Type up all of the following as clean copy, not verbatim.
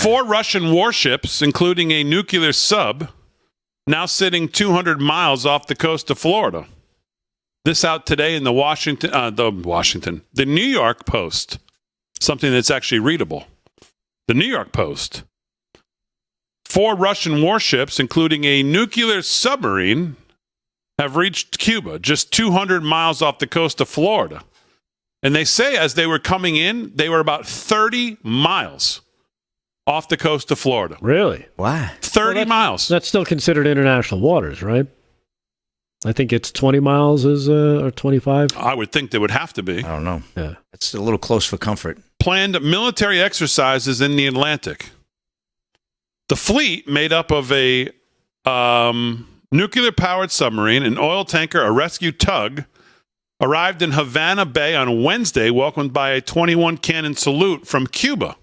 4 Russian warships, including a nuclear sub, now sitting 200 miles off the coast of Florida. This out today in the New York Post, something that's actually readable. The New York Post. 4 Russian warships, including a nuclear submarine, have reached Cuba, just 200 miles off the coast of Florida. And they say as they were coming in, they were about 30 miles off the coast of Florida. Really? Wow. 30 miles. That's still considered international waters, right? I think it's 20 miles or 25. I would think they would have to be. I don't know. Yeah. It's a little close for comfort. Planned military exercises in the Atlantic. The fleet, made up of a nuclear-powered submarine, an oil tanker, a rescue tug, arrived in Havana Bay on Wednesday, welcomed by a 21-cannon salute from Cuba.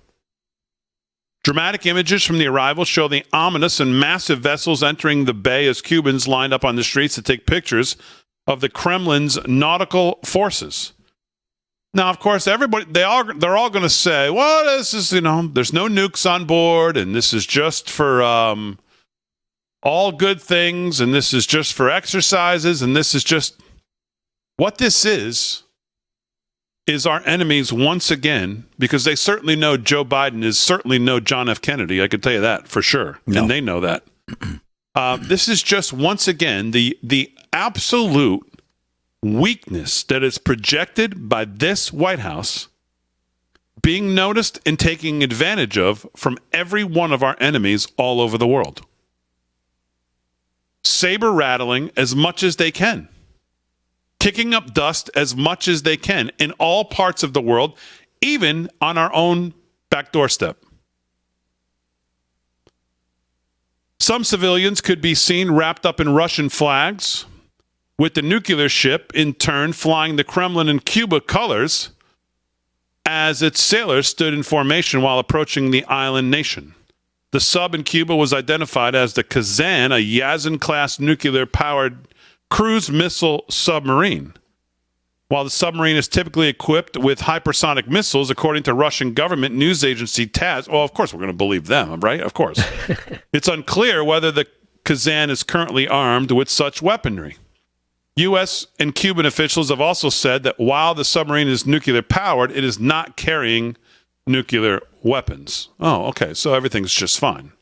Dramatic images from the arrival show the ominous and massive vessels entering the bay as Cubans lined up on the streets to take pictures of the Kremlin's nautical forces. Now, of course, they're all going to say, well, this is, there's no nukes on board, and this is just for all good things, and this is just for exercises, and this is just... What this is our enemies once again, because they certainly know Joe Biden is certainly no John F. Kennedy. I can tell you that for sure. No. And they know that. This is just once again the absolute weakness that is projected by this White House being noticed and taking advantage of from every one of our enemies all over the world. Saber rattling as much as they can. Kicking up dust as much as they can in all parts of the world, even on our own back doorstep. Some civilians could be seen wrapped up in Russian flags, with the nuclear ship in turn flying the Kremlin and Cuba colors as its sailors stood in formation while approaching the island nation. The sub in Cuba was identified as the Kazan, a Yazan-class nuclear-powered cruise missile submarine. While the submarine is typically equipped with hypersonic missiles, according to Russian government news agency TASS, well, of course we're going to believe them, right? Of course. It's unclear whether the Kazan is currently armed with such weaponry. U.S. and Cuban officials have also said that while the submarine is nuclear-powered, it is not carrying nuclear weapons. Oh, okay, so everything's just fine.